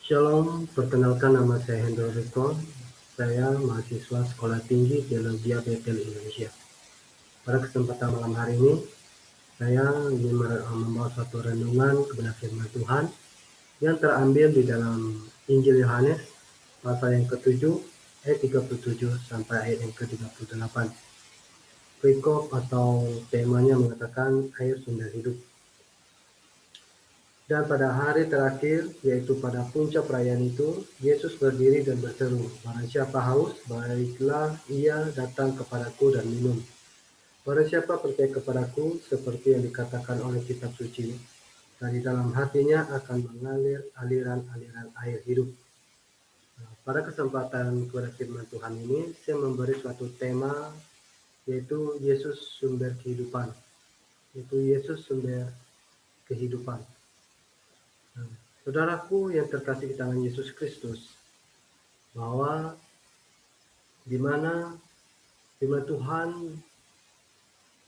Shalom, perkenalkan nama saya Hendro Riko. Saya mahasiswa Sekolah Tinggi Teologi Bethel Indonesia. Pada kesempatan malam hari ini, saya ingin membawa suatu renungan kebenaran firman Tuhan yang terambil di dalam Injil Yohanes pasal yang ke-7 ayat 37 sampai ayat yang ke-38. Perikop atau temanya mengatakan air sumber hidup. Dan pada hari terakhir, yaitu pada puncak perayaan itu, Yesus berdiri dan berseru, "Barang siapa haus, baiklah ia datang kepadaku dan minum. Barang siapa percaya kepadaku, seperti yang dikatakan oleh kitab suci, dari dalam hatinya akan mengalir aliran-aliran air hidup." Nah, pada kesempatan kepada firman Tuhan ini, saya memberi suatu tema, yaitu Yesus sumber kehidupan. Yaitu Yesus sumber kehidupan. Nah, saudaraku yang terkasih di tangan Yesus Kristus, bahwa di mana firman Tuhan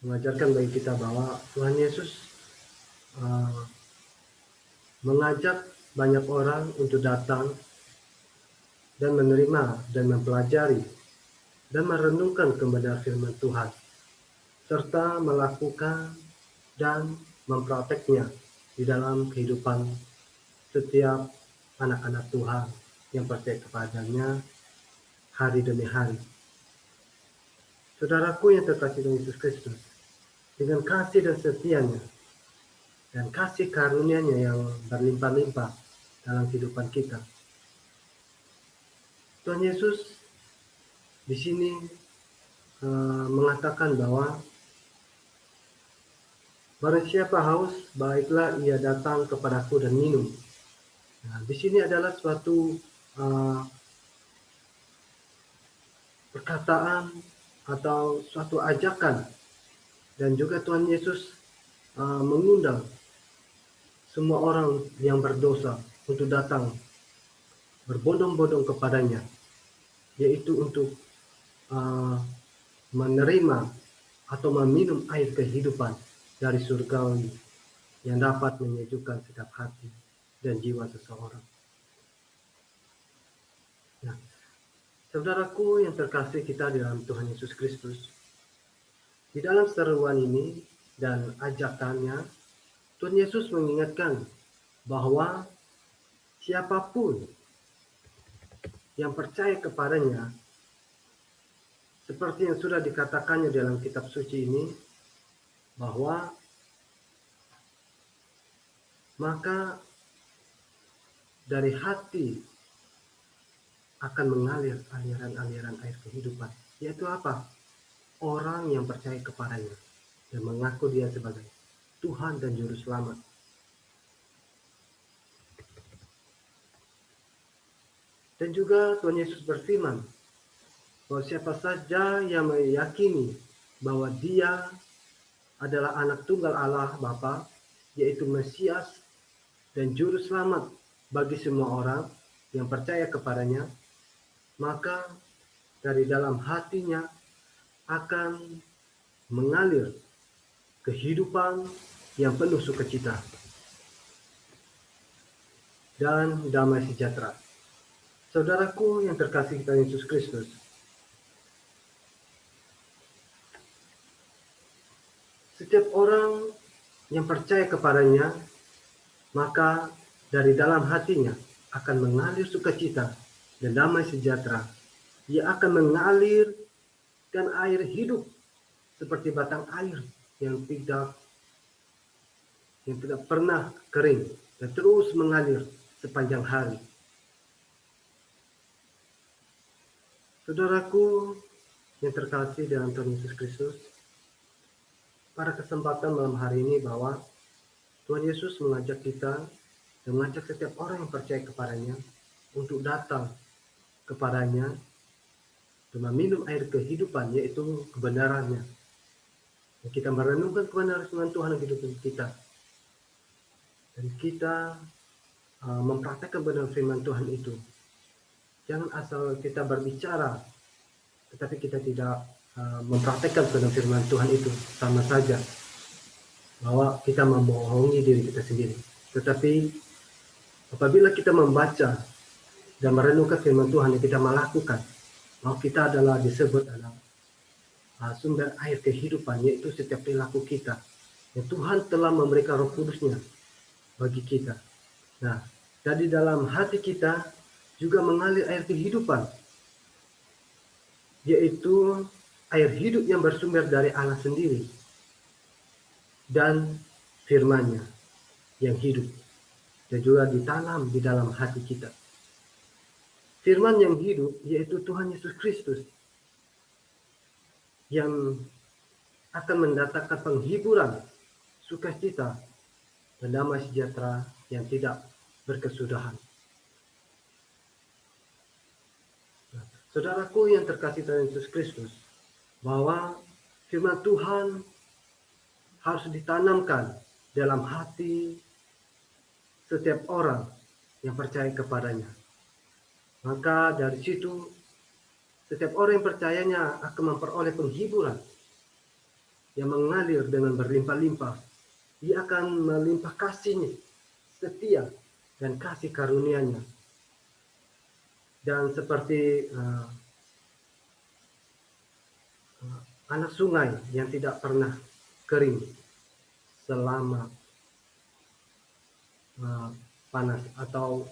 mengajarkan bagi kita bahwa Tuhan Yesus mengajak banyak orang untuk datang dan menerima dan mempelajari dan merenungkan kebenaran firman Tuhan, serta melakukan dan memprakteknya di dalam kehidupan setiap anak-anak Tuhan yang percaya kepadanya hari demi hari. Saudaraku yang terkasih dengan Yesus Kristus, dengan kasih dan setianya dan kasih karunia-Nya yang berlimpah-limpah dalam kehidupan kita, Tuhan Yesus di sini mengatakan bahwa barang siapa haus, baiklah ia datang kepadaku dan minum. Nah, di sini adalah suatu perkataan atau suatu ajakan, dan juga Tuhan Yesus mengundang semua orang yang berdosa untuk datang berbondong-bondong kepadanya, yaitu untuk menerima atau meminum air kehidupan dari surgawi yang dapat menyejukkan setiap hati dan jiwa seseorang. Nah, saudaraku yang terkasih kita di dalam Tuhan Yesus Kristus, di dalam seruan ini dan ajakannya, Tuhan Yesus mengingatkan bahwa siapapun yang percaya kepadanya, seperti yang sudah dikatakannya dalam kitab suci ini, bahwa maka dari hati akan mengalir aliran-aliran air kehidupan. Yaitu apa? Orang yang percaya kepadanya dan mengaku dia sebagai Tuhan dan Juru Selamat. Dan juga Tuhan Yesus berfirman bahwa siapa saja yang meyakini bahwa dia adalah anak tunggal Allah Bapa, yaitu Mesias dan Juru Selamat bagi semua orang yang percaya kepadanya, maka dari dalam hatinya akan mengalir kehidupan yang penuh sukacita dan damai sejahtera. Saudaraku yang terkasih kita Yesus Kristus, setiap orang yang percaya kepadanya, maka dari dalam hatinya akan mengalir sukacita dan damai sejahtera. Ia akan mengalirkan air hidup seperti batang air yang tidak pernah kering dan terus mengalir sepanjang hari. Saudaraku yang terkasih dalam Tuhan Yesus Kristus, pada kesempatan malam hari ini bahwa Tuhan Yesus mengajak kita dan mengajak setiap orang yang percaya kepadanya untuk datang kepadanya dan meminum air kehidupan, yaitu kebenarannya. Dan kita merenungkan kebenaran firman Tuhan dalam kehidupan kita. Dan kita mempraktekkan kebenaran firman Tuhan itu. Jangan asal kita berbicara, tetapi kita tidak mempraktekkan kebenaran firman Tuhan itu, sama saja bahwa kita membohongi diri kita sendiri. Tetapi Apabila kita membaca dan merenungkan firman Tuhan yang kita melakukan, bahwa kita adalah disebut adalah sumber air kehidupan, yaitu setiap perilaku kita. Ya, Tuhan telah memberikan Roh Kudus-Nya bagi kita. Nah, dari dalam hati kita juga mengalir air kehidupan, yaitu air hidup yang bersumber dari Allah sendiri dan firman-Nya yang hidup dan juga ditanam di dalam hati kita. Firman yang hidup yaitu Tuhan Yesus Kristus yang akan mendatangkan penghiburan, sukacita, dan damai sejahtera yang tidak berkesudahan. Nah, saudaraku yang terkasih dalam Yesus Kristus, bahwa firman Tuhan harus ditanamkan dalam hati setiap orang yang percaya kepadanya. Maka dari situ setiap orang yang percayanya akan memperoleh penghiburan yang mengalir dengan berlimpah-limpah. Dia akan melimpah kasih-Nya, setia, dan kasih karunia-Nya. Dan seperti anak sungai yang tidak pernah kering selama panas, atau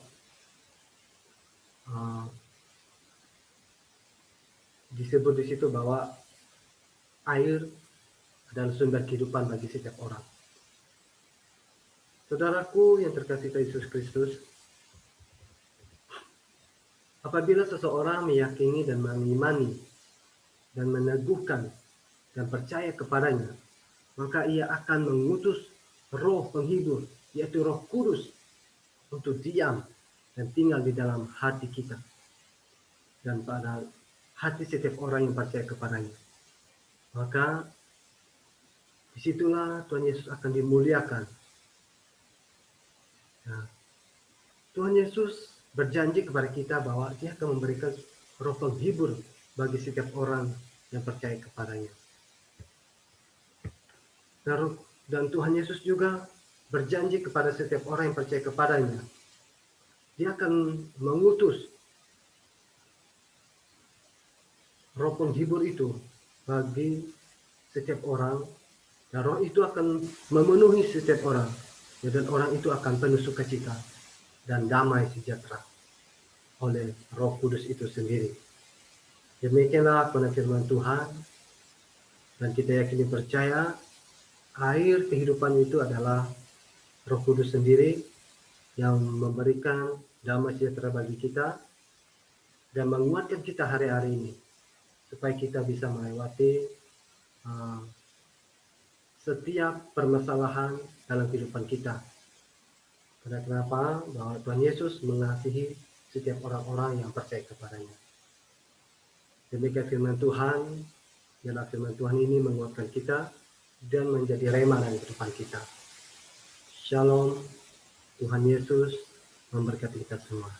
disebut di situ bahwa air adalah sumber kehidupan bagi setiap orang. Saudaraku yang terkasih Yesus Kristus, apabila seseorang meyakini dan mengimani dan meneguhkan dan percaya kepadanya, maka ia akan mengutus Roh penghibur, yaitu Roh Kudus, untuk diam dan tinggal di dalam hati kita dan pada hati setiap orang yang percaya kepadanya. Maka disitulah Tuhan Yesus akan dimuliakan. Nah, Tuhan Yesus berjanji kepada kita bahwa Dia akan memberikan Roh penghibur bagi setiap orang yang percaya kepadanya. Dan Tuhan Yesus juga berjanji kepada setiap orang yang percaya kepadanya, Dia akan mengutus Roh penghibur itu bagi setiap orang, dan Roh itu akan memenuhi setiap orang, dan orang itu akan penuh sukacita dan damai sejahtera oleh Roh Kudus itu sendiri. Demikianlah firman Tuhan, dan kita yakini percaya air kehidupan itu adalah Roh Kudus sendiri yang memberikan damai sejahtera bagi kita dan menguatkan kita hari-hari ini supaya kita bisa melewati setiap permasalahan dalam kehidupan kita. Karena kenapa? Bahwa Tuhan Yesus mengasihi setiap orang-orang yang percaya kepadanya. Demikian firman Tuhan, ialah firman Tuhan ini menguatkan kita dan menjadi rema dalam kehidupan kita. Shalom, Tuhan Yesus memberkati kita semua.